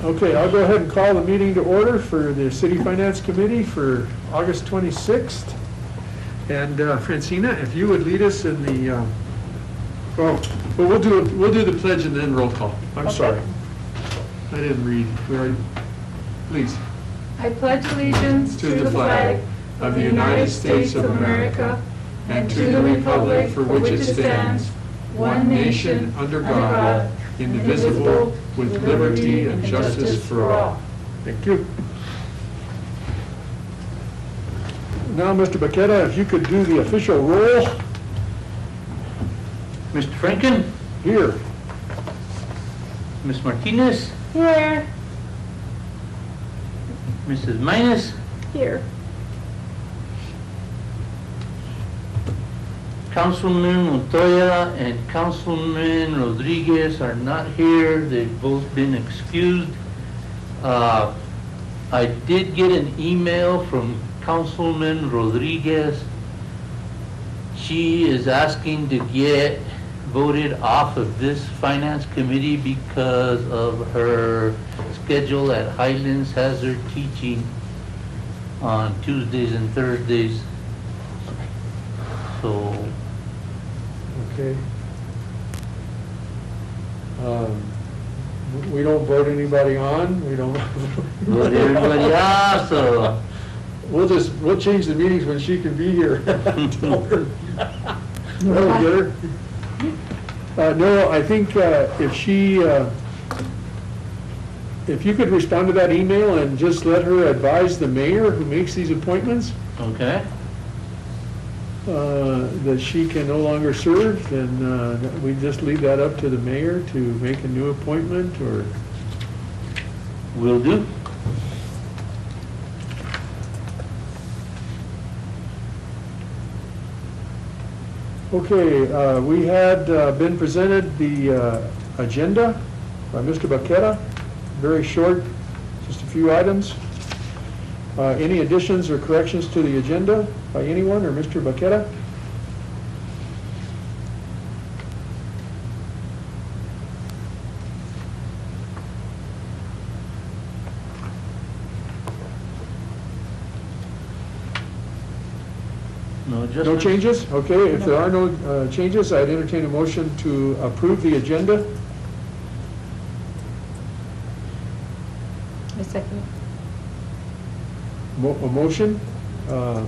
Okay, I'll go ahead and call the meeting to order for the City Finance Committee for August 26th. And Francina, if you would lead us in the, we'll do the pledge and then roll call. I'm Okay. sorry. I didn't read. Please. I pledge allegiance to the flag of the United States of America and to the republic for which it stands, one nation, under God, indivisible, with liberty and justice for all. Thank you. Now, Mr. Baqueta, if you could do the official roll Mr. Franken, here. Ms. Martinez, Here. Mrs. Minus, Here. Councilman Montoya and Councilman Rodriguez are not here. They've both been excused. I did get an email from Councilman Rodriguez. She is asking to get voted off of this finance committee because of her schedule at Highlands has her teaching on Tuesdays and Thursdays. So Okay. We don't vote anybody on, we don't. vote everybody out, so We'll change the meetings when she can be here. Tell her. That'll get her. No, I think if you could respond to that email and just let her advise the mayor who makes these appointments, okay. that she can no longer serve, then we just leave that up to the mayor to make a new appointment, or, Will do. okay, we had been presented the agenda by Mr. Baqueta, very short, just a few items. Any additions or corrections to the agenda by anyone, or Mr. Baqueta? No No adjustments? changes? Okay, if there are no changes, I'd entertain a motion to approve the agenda. I second. A motion I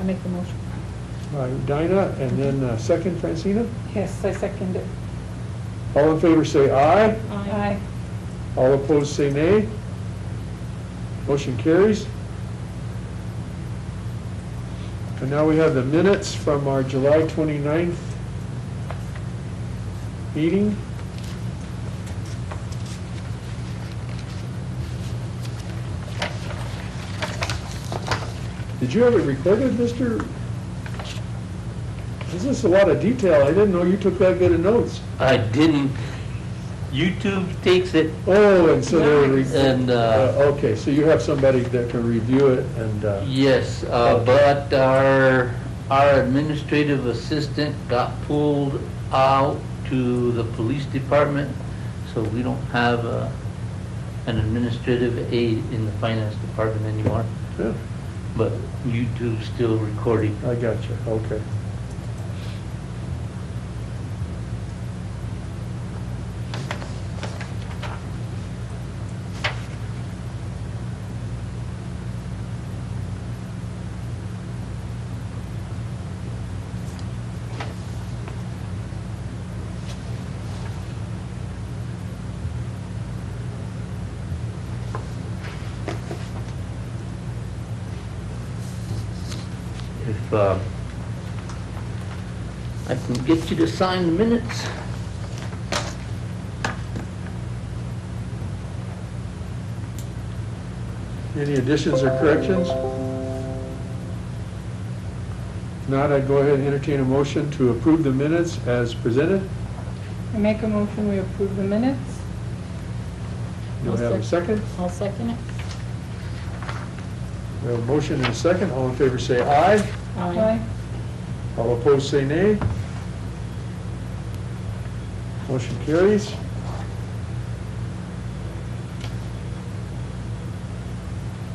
make the motion. by Dinah, and then second, Francina. Yes, I second it. All in favor say aye. Aye. All opposed say nay. Motion carries. And now we have the minutes from our July 29th meeting. Did you have it recorded, Mr.? This is a lot of detail. I didn't know you took that good of notes. I didn't. YouTube takes it Oh, and so they're, and, okay, so you have somebody that can review it and, yes, but our administrative assistant got pulled out to the police department, so we don't have an administrative aide in the finance department anymore, yeah, but YouTube's still recording. I got you, okay. If I can get you to sign the minutes. Any additions or corrections? If not, I'd go ahead and entertain a motion to approve the minutes as presented. I make a motion, we approve the minutes. Do we have a second? I'll second it. We have a motion and a second. All in favor say aye. Aye. All opposed say nay. Motion carries.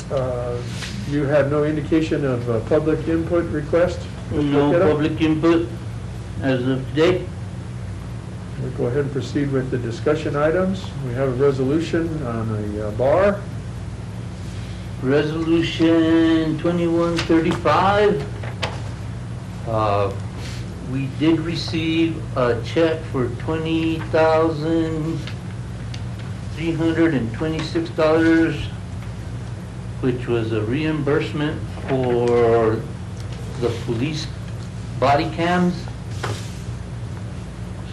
You have no indication of public input request? No Look it up. public input as of today. We'll go ahead and proceed with the discussion items. We have a resolution on a bar. Resolution 2135. We did receive a check for $20,326, which was a reimbursement for the police body cams.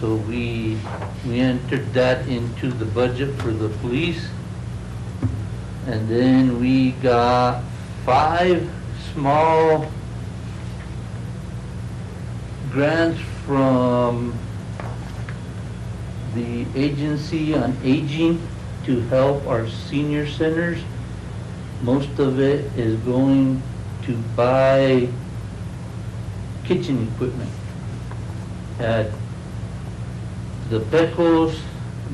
So we entered that into the budget for the police. And then we got 5 small grants from the Agency on Aging to help our senior centers. Most of it is going to buy kitchen equipment at the Pecos,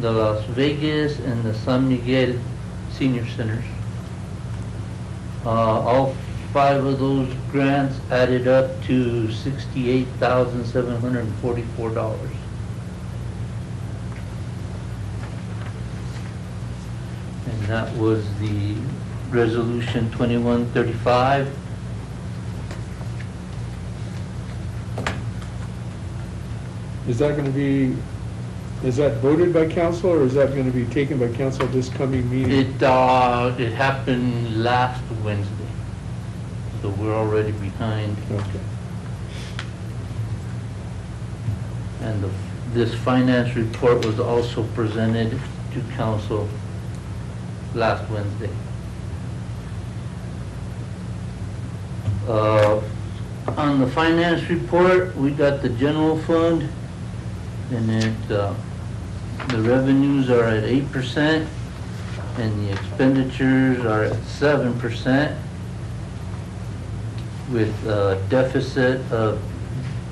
the Las Vegas, and the San Miguel senior centers. All 5 of those grants added up to $68,744. And that was the resolution 2135. Is that going to be, is that voted by council, or is that going to be taken by council this coming meeting? It happened last Wednesday, so we're already behind. Okay. And this finance report was also presented to council last Wednesday. On the finance report, we got the general fund, and the revenues are at 8%, and the expenditures are at 7%, with a deficit of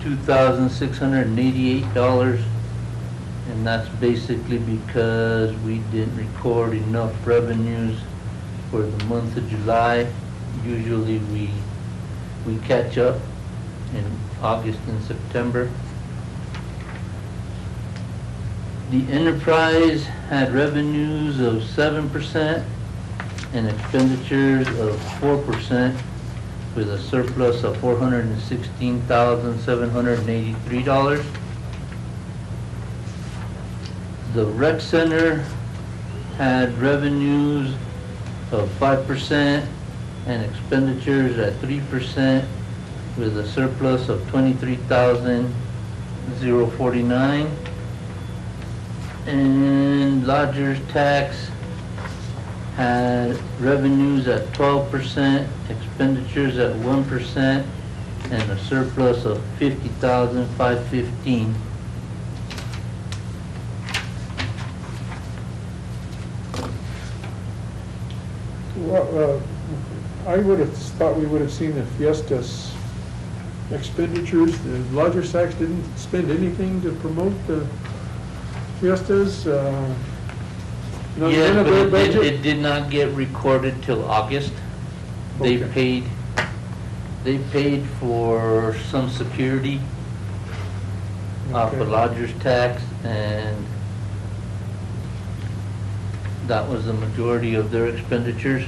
$2,688, and that's basically because we didn't record enough revenues for the month of July. Usually we catch up in August and September. The enterprise had revenues of 7% and expenditures of 4, with a surplus of $416,783. The rec center had revenues of 5% and expenditures at 3, with a surplus of $23,049. And lodgers tax had revenues at 12%, expenditures at 1%, and a surplus of $50,515. Well, I would have thought we would have seen the Fiestas expenditures. The lodger tax didn't spend anything to promote the Fiestas. None Yes, of but their it budget? did not get recorded till August. They Okay. paid for some security off the Okay. lodger's tax, and that was the majority of their expenditures.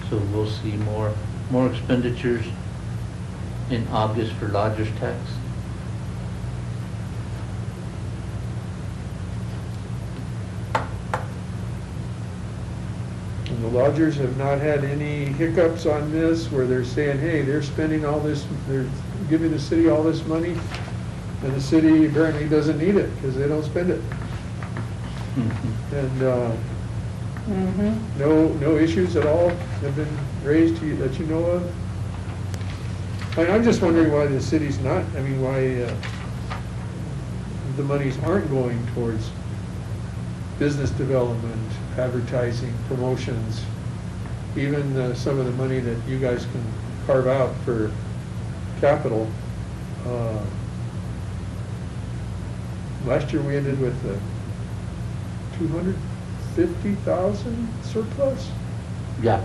So we'll see more expenditures in August for lodger's tax. And the lodgers have not had any hiccups on this where they're saying, hey, they're spending all this, they're giving the city all this money, and the city apparently doesn't need it because they don't spend it. And no issues at all have been raised to you, that you know of? I'm just wondering why the city's not, I mean, why the monies aren't going towards business development, advertising, promotions, even some of the money that you guys can carve out for capital. Last year we ended with 250,000 surplus? Yeah.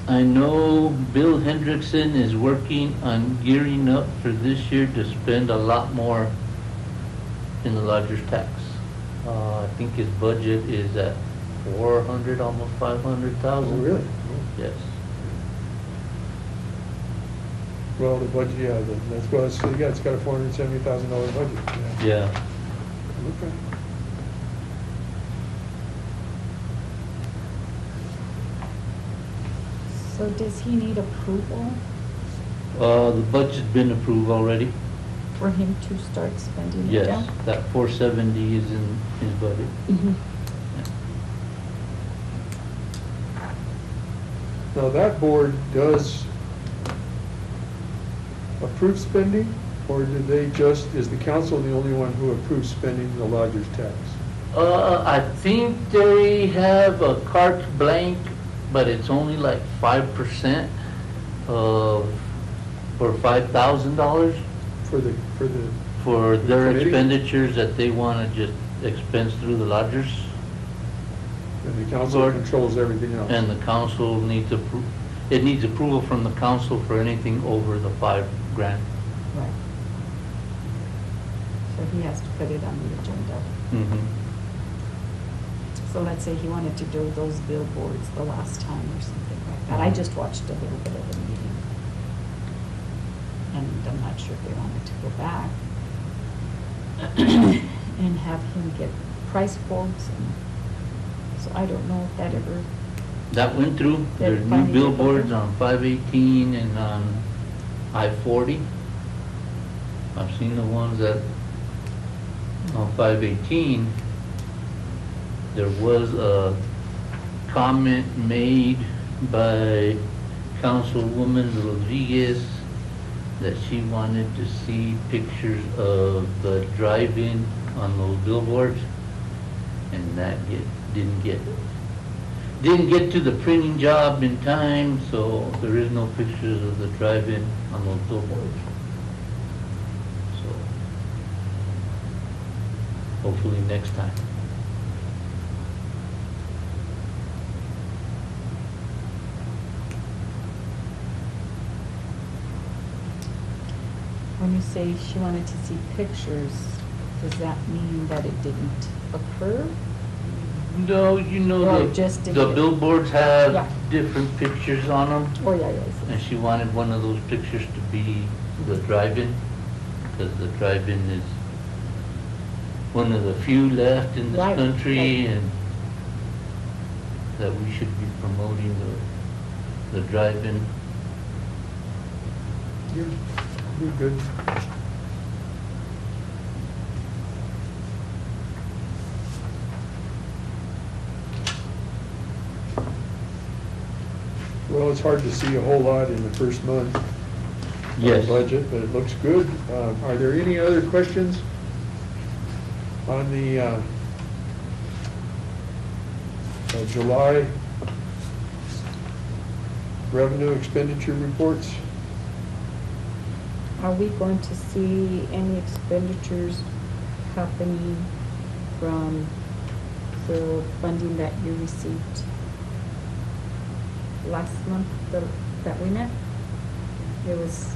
I know Bill Hendrickson is working on gearing up for this year to spend a lot more in the lodger's tax. I think his budget is at 400, almost 500,000. Oh, really? Yes. Well, the budget, yeah, that's what it's, yeah, it's got a $470,000 budget. Yeah. Okay. So does he need approval The budget's been approved already. for him to start spending it Yes, down? that 470 is in his budget. Mhm. Now, that board does approve spending, or do they just, is the council the only one who approves spending the lodger's tax? I think they have a carte blanche, but it's only like 5% of, for $5,000 For the, for their Committee? expenditures that they want to just expense through the lodgers. and the council Board. controls everything else? And the council needs it needs approval from the council for anything over the $5,000. Right. So he has to put it on the agenda. Mhm. So let's say he wanted to do those billboards the last time or something like that. I just watched a little bit of the meeting. And I'm not sure if they wanted to go back and have him get price quotes. So I don't know if that ever, That went through. They're There's new finally billboards done. on 518 and on I-40. I've seen the ones that, on 518, there was a comment made by Councilwoman Rodriguez that she wanted to see pictures of the drive-in on those billboards, and that didn't get to the printing job in time, so there is no pictures of the drive-in on those billboards. So, hopefully next time. when you say she wanted to see pictures, does that mean that it didn't occur? No, you know, Or the just to the get- billboards Yeah. have different pictures on them, Oh, yeah, yeah. and she wanted one of those pictures to be the drive-in, because the drive-in is one of the few left in this Right, country, right. and that we should be promoting the drive-in. You're good. Well, it's hard to see a whole lot in the first month of the Yes. budget, but it looks good. Are there any other questions on the July revenue expenditure reports? Are we going to see any expenditures happening from the funding that you received last month that we met? It was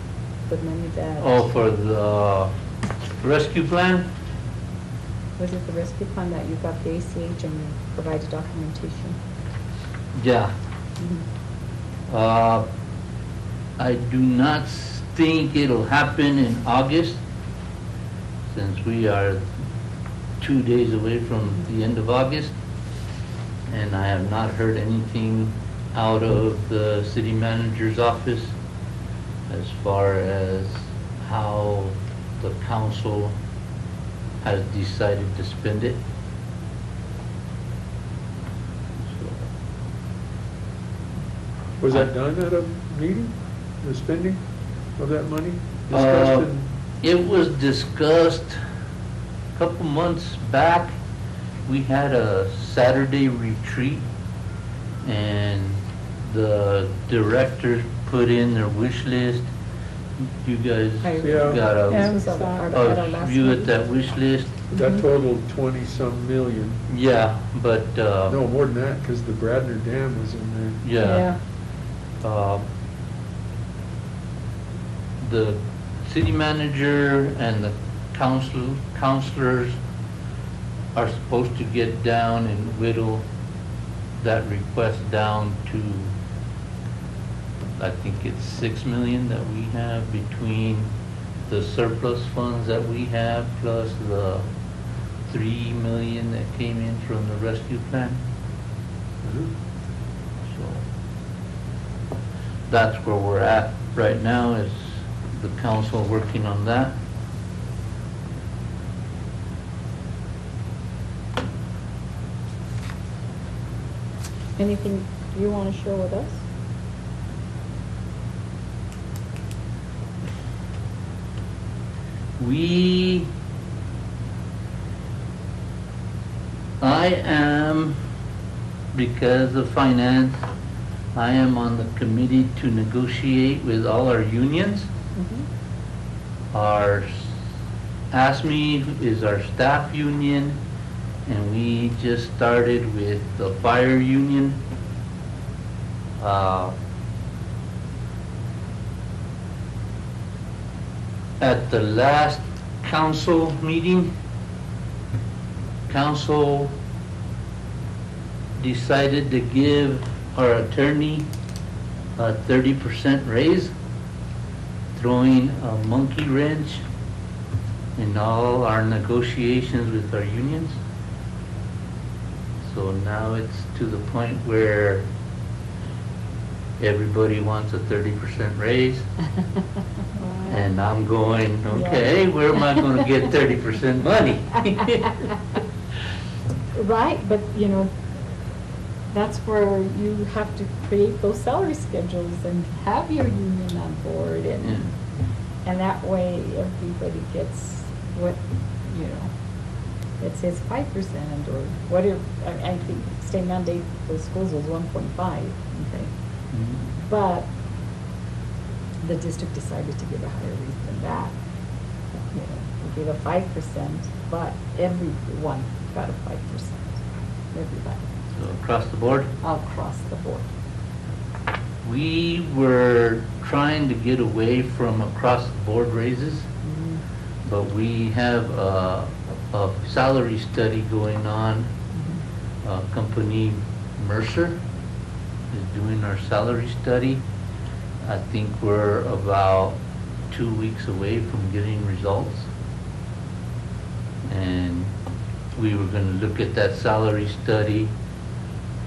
the money that. Oh, for the rescue plan? Was it the rescue plan that you got the ACH and provided documentation? Yeah. Mhm. I do not think it'll happen in August, since we are 2 days away from the end of August. And I have not heard anything out of the city manager's office as far as how the council has decided to spend it. Was that done at a meeting, the spending of that money? Uh, Discussed in- It was discussed a couple months back. We had a Saturday retreat, and the directors put in their wish list, You guys Yeah. got Yeah, a, we saw that at our last view at meeting. that wish list? That totaled 20-some million. Yeah, but, No, more than that, because the Bradner Dam was in there. yeah. The city manager and the counselors are supposed to get down and whittle that request down to, I think it's 6 million that we have between the surplus funds that we have plus the 3 million that came in from the rescue plan. So that's where we're at right now, is the council working on that. Anything you want to share with us? I am, because of finance, I am on the committee to negotiate with all our unions. Our ASME is our staff union, and we just started with the fire union. At the last council meeting, council decided to give our attorney a 30% raise, throwing a monkey wrench in all our negotiations with our unions. So now it's to the point where everybody wants a 30% raise. And I'm going, okay, where am I gonna get 30% money? Right, but you know, that's where you have to create those salary schedules and have your union on board, and that way everybody gets what, you know, it says 5% or whatever. I think state mandate for schools was 1.5, okay? But the district decided to give a higher rate than that. You know, we gave a 5%, but everyone got a 5%. Everybody, So across the board, across the board. we were trying to get away from across the board raises, but we have a salary study going on. Company Mercer is doing our salary study. I think we're about 2 weeks away from getting results. And we were gonna look at that salary study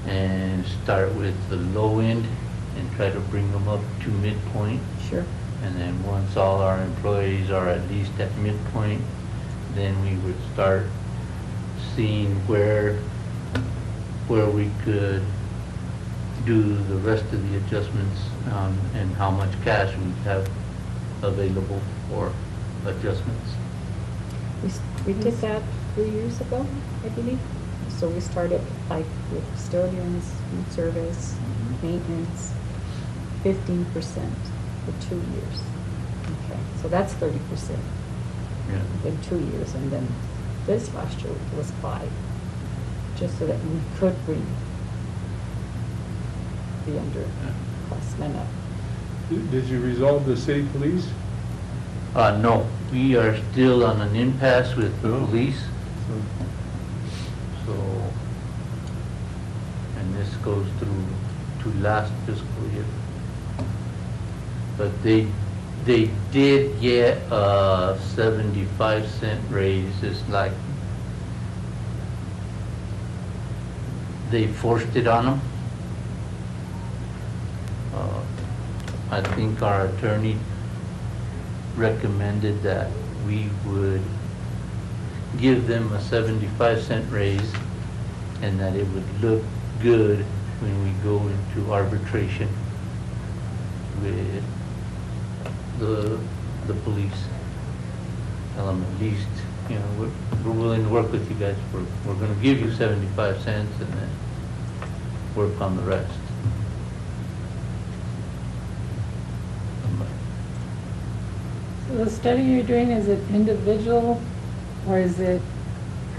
and start with the low end and try to bring them up to midpoint. Sure. And then once all our employees are at least at midpoint, then we would start seeing where we could do the rest of the adjustments, and how much cash we have available for adjustments. We did that 3 years ago, I believe. So we started like with custodians, food service, maintenance, 15% for 2 years. Okay, so that's 30% Yeah. in 2 years, and then this last year was 5, just so that we could bring the underclassmen up. Did you resolve the city police? No, we are still on an impasse with the Oh. police, so, and this goes through to last fiscal year. But they did get a 75-cent raise. It's like they forced it on them. I think our attorney recommended that we would give them a 75-cent raise, and that it would look good when we go into arbitration with the police. Tell them at least, you know, we're willing to work with you guys. We're gonna give you 75 cents and then work on the rest. The study you're doing, is it individual or is it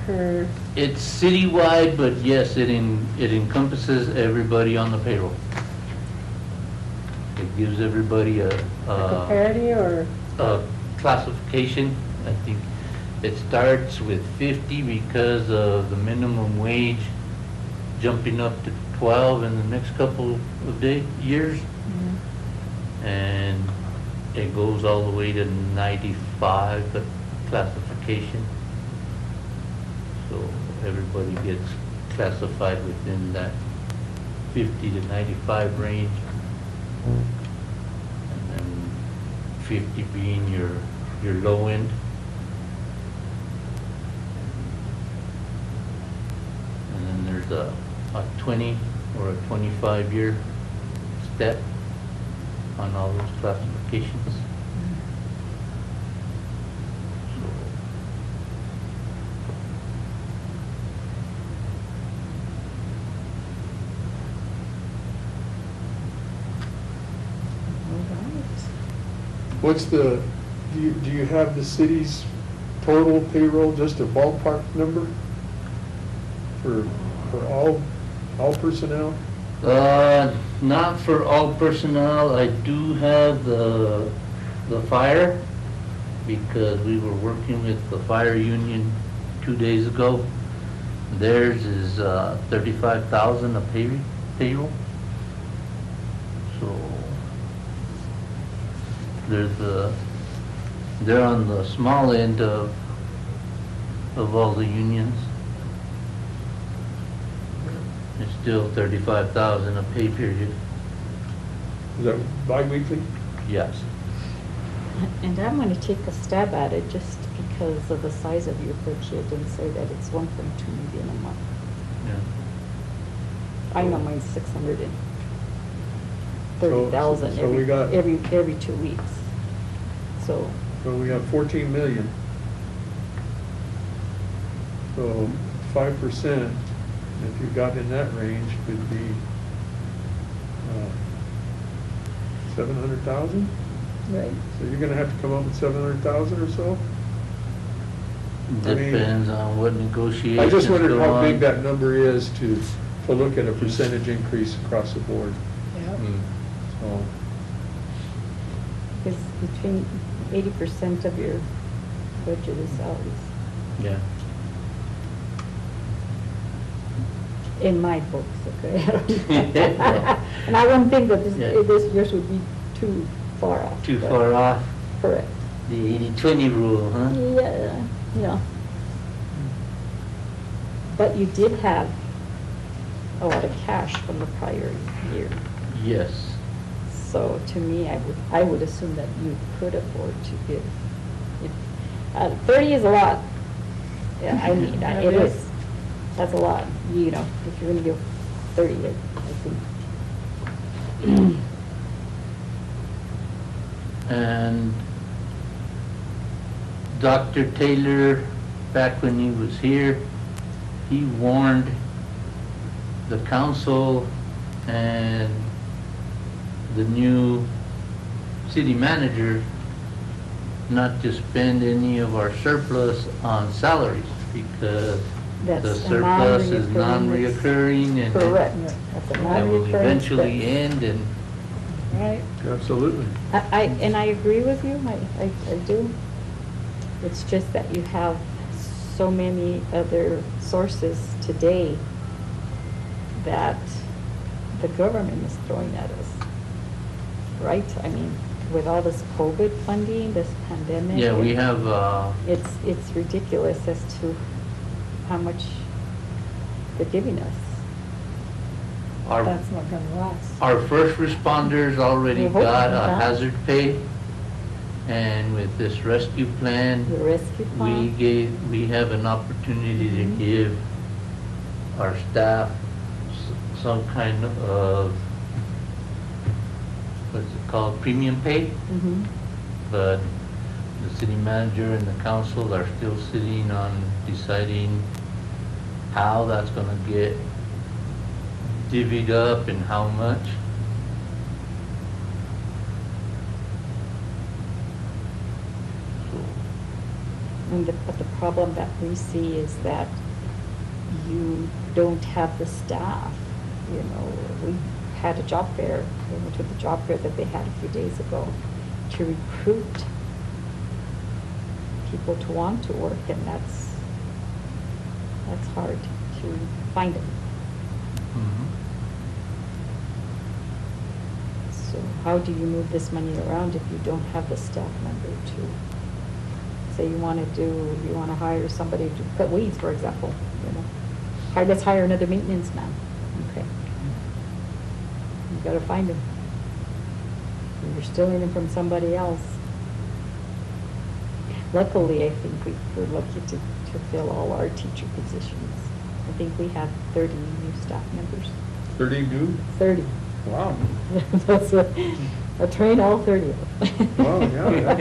per, It's citywide, but yes, it encompasses everybody on the payroll. It gives everybody like a parity or? a classification. I think it starts with 50 because of the minimum wage jumping up to 12 in the next couple of years. And it goes all the way to 95, the classification. So everybody gets classified within that 50 to 95 range. And then 50 being your low end. And then there's a 20 or a 25-year step on all those classifications. What's the, do you have the city's total payroll, just a ballpark number for all personnel? Not for all personnel. I do have the fire, because we were working with the fire union 2 days ago. Theirs is 35,000 a payroll. So they're on the small end of all the unions. It's still 35,000 a pay period. Is that bi-weekly? Yes. And I'm gonna take a stab at it just because of the size of your budget and say that it's 1.2 million a month. Yeah. I know mine's 630,000 So we got- every 2 weeks. So, So we have 14 million. So 5%, if you got in that range, could be 700,000? right, So you're gonna have to come up with 700,000 or so? I mean, Depends on what negotiations I just wondered go how on. big that number is to look at a percentage increase across the board. yeah, So, because between 80% of your budget is salaries. Yeah. In my books, okay? And I wouldn't think that Yeah. this year's would be too far off. Too but- far off Correct. the 80-20 rule, huh? Yeah, yeah. But you did have a lot of cash from the prior year. Yes. So to me, I would assume that you could afford to give. 30 is a lot. Yeah, I mean, it is. That's a lot, you know, if you're gonna give 30, I think. And Dr. Taylor, back when he was here, he warned the council and the new city manager not to spend any of our surplus on salaries, because That's the a surplus is non-reoccurring. non-reoccurring and Correct. That's a that will non-recurring eventually expense. end, and Right. absolutely. And I agree with you, I do. It's just that you have so many other sources today that the government is throwing at us, right? I mean, with all this COVID funding, this pandemic. yeah, we have, It's ridiculous as to how much they're giving us. our That's not gonna last. Our first responders already We hope got a not. hazard pay, and with this rescue plan, The rescue plan. we have an opportunity to Mhm. give our staff some kind of, what's it called, premium pay, Mhm. but the city manager and the council are still sitting on deciding how that's gonna get divvied up and how much. But the problem that we see is that you don't have the staff. You know, we had a job fair, we went to the job fair that they had a few days ago to recruit people to want to work, and that's hard to find them. Mhm. So how do you move this money around if you don't have the staff member to, say you want to hire somebody to cut weeds, for example, you know. Let's hire another maintenance man. Okay. You gotta find him. You're stealing him from somebody else. Luckily, I think we're lucky to fill all our teacher positions. I think we have 30 new staff members. 30 new? 30. Wow. That's I train all 30 of them. Wow, yeah.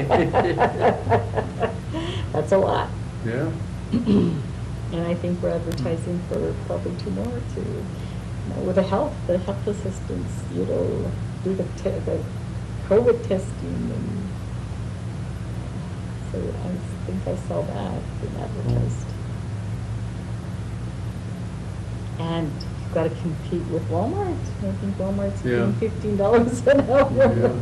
That's a lot. Yeah. And I think we're advertising for probably 2 more to, you know, with the health assistants, you know, do the COVID testing, and so I think I saw that being advertised. And you've got to compete with Walmart. I think Walmart's paying $15 an hour. Yeah.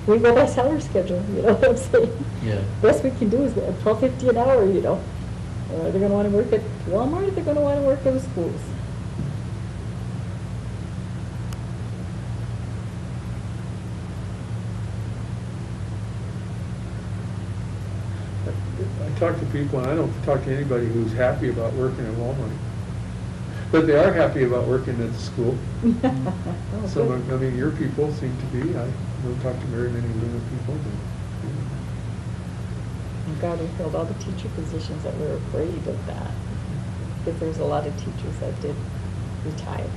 We go by salary schedule, you know what I'm saying? Yeah. Best we can do is $12.50 an hour, you know. They're going to want to work at Walmart, or they're going to want to work in the schools. I talk to people, and I don't talk to anybody who's happy about working at Walmart. But they are happy about working at the school. Oh, Some, good. I mean, your people seem to be. I don't talk to very many Luna people, but. Thank God we filled all the teacher positions that were afraid of that. Because there's a lot of teachers that did retire.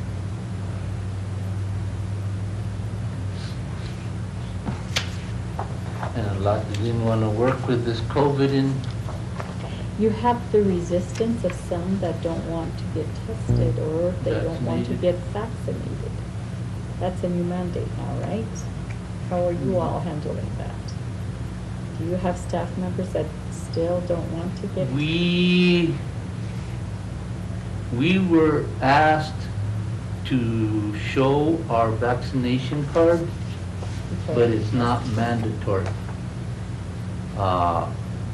And a lot that didn't want to work with this COVID and You have the resistance of some that don't want to get tested, or they don't want to Vaccinated. get vaccinated. That's a new mandate now, right? How are you all handling that? Do you have staff members that still don't want to get? we were asked to show our vaccination card, but it's not mandatory.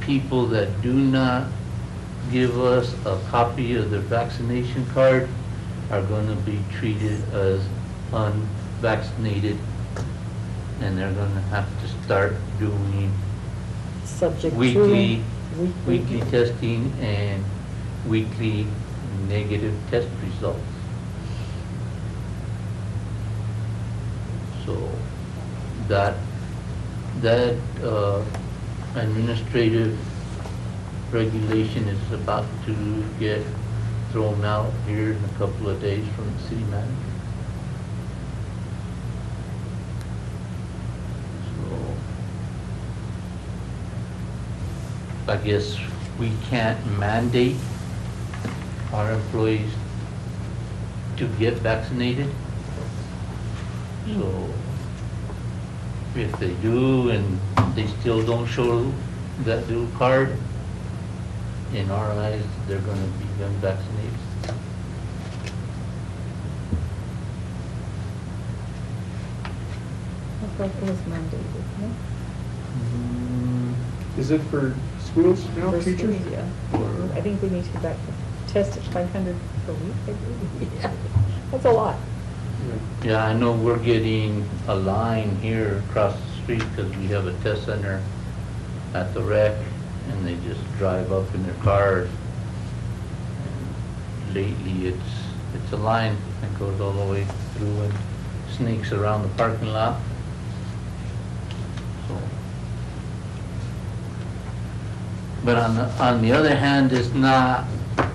People that do not give us a copy of their vaccination card are going to be treated as unvaccinated, and they're going to have to start doing Subject to weekly testing and weekly negative test results. So that administrative regulation is about to get thrown out here in a couple of days from the city manager. So I guess we can't mandate our employees to get vaccinated. So if they do and they still don't show that little card, in our eyes, they're going to be unvaccinated. I thought it was mandated, no? Is it for schools now, For teachers? schools, yeah. I think we need to back test at 500 per week, I believe. Yeah. That's a lot. Yeah, I know we're getting a line here across the street because we have a test center at the rec, and they just drive up in their cars. And lately, it's a line that goes all the way through and sneaks around the parking lot. So, but on the other hand, it's not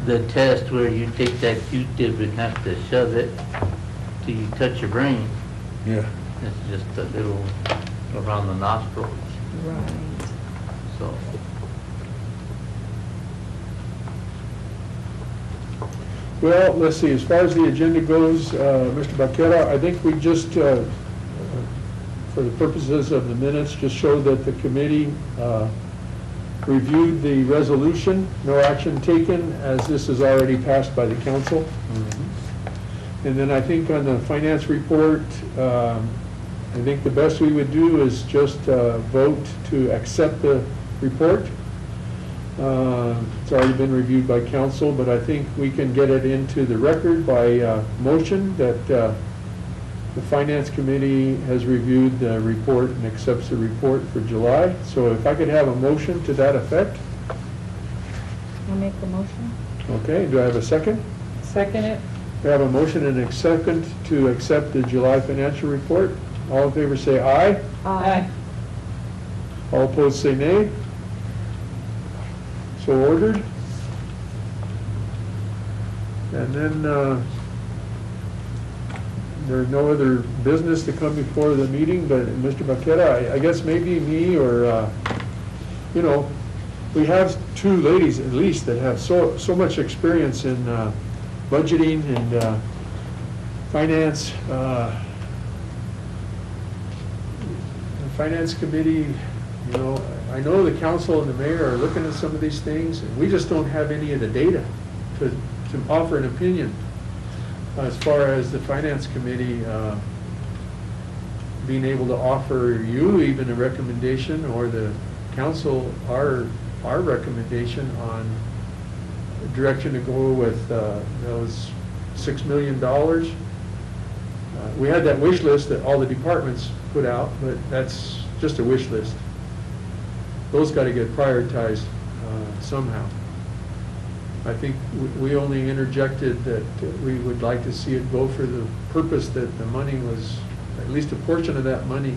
the test where you take that Q-tip and have to shove it till you touch your brain. Yeah. It's just a little around the nostrils. Right. So, Well, let's see, as far as the agenda goes, Mr. Baquera, I think we just, for the purposes of the minutes, just show that the committee reviewed the resolution, no action taken, as this is already passed by the council. And then I think on the finance report, I think the best we would do is just vote to accept the report. It's already been reviewed by council, but I think we can get it into the record by motion that the finance committee has reviewed the report and accepts the report for July. So if I could have a motion to that effect. I'll make the motion. Okay, do I have a second? Second it. We have a motion and a second to accept the July financial report. All in favor say aye. All opposed say nay. So ordered. And then there's no other business to come before the meeting, but Mr. Baqueta, I guess maybe me or, you know, we have two ladies at least that have so much experience in budgeting and finance. The finance committee, you know, I know the council and the mayor are looking at some of these things, and we just don't have any of the data to offer an opinion as far as the finance committee being able to offer you even a recommendation, or the council our recommendation on the direction to go with those $6 million. We had that wish list that all the departments put out, but that's just a wish list. Those got to get prioritized somehow. I think we only interjected that we would like to see it go for the purpose that the money was, at least a portion of that money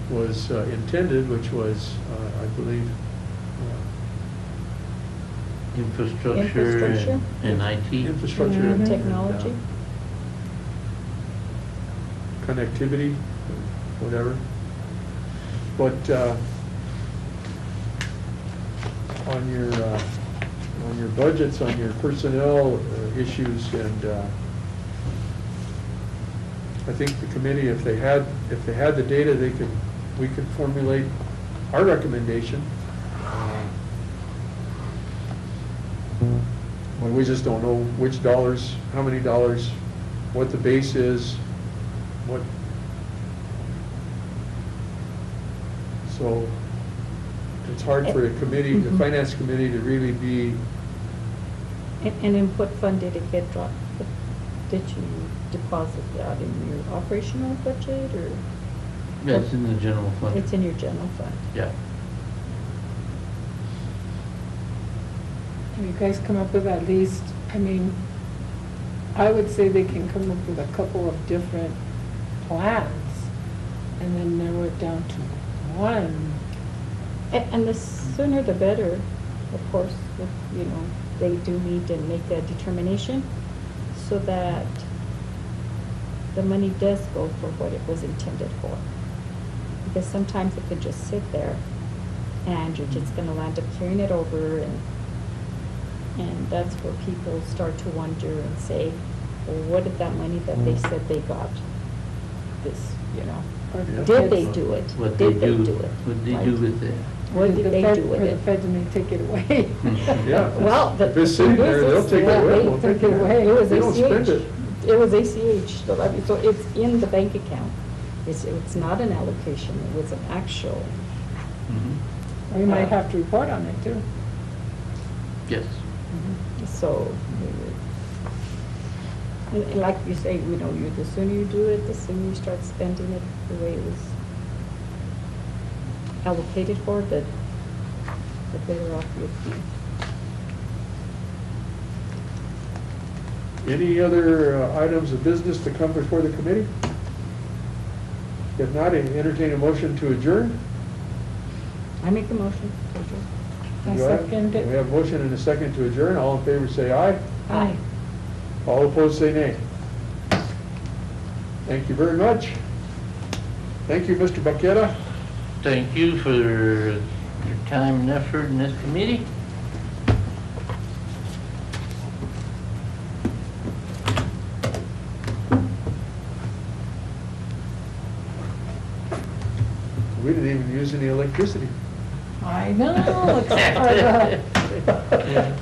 was intended, which was, I believe, Infrastructure and IT. infrastructure Mhm. and Technology. connectivity, whatever. But on your budgets, on your personnel issues, and I think the committee, if they had the data, we could formulate our recommendation. Well, we just don't know which dollars, how many dollars, what the base is, what. So it's hard for a committee, the finance committee, to really be. And input fund, did it get dropped? Did you deposit that in your operational budget, or? Yeah, it's in the general fund. It's in your general fund. Yeah. Have you guys come up with at least, I mean, I would say they can come up with a couple of different plans and then narrow it down to one. And the sooner the better, of course, you know, they do need to make a determination so that the money does go for what it was intended for. Because sometimes it could just sit there and you're just gonna land up carrying it over, and that's where people start to wonder and say, well, what did that money that they said they got, this, you know? Or the Did they feds- do it? What they Did they do, do it? what they Right? do with it. What did the they fed- do with Or it? the feds may take it away. Yeah. Well, If it's sitting there, they'll take it away. We'll take it away. It was They don't spend ACH. it. It was ACH, so I mean, so it's in the bank account. It's not an allocation, it was an actual. Mhm. We might have to report on it too. Yes. So, and like you say, you know, the sooner you do it, the sooner you start spending it the way it was allocated for, the better off you'll be. Any other items of business to come before the committee? If not, entertain a motion to adjourn. I make the motion. to adjourn. I Do I have- second it. We have a motion and a second to adjourn. All in favor say aye. Aye. All opposed say nay. Thank you very much. Thank you, Mr. Baqueta. Thank you for your time and effort in this committee. We didn't even use any electricity. I know, except for the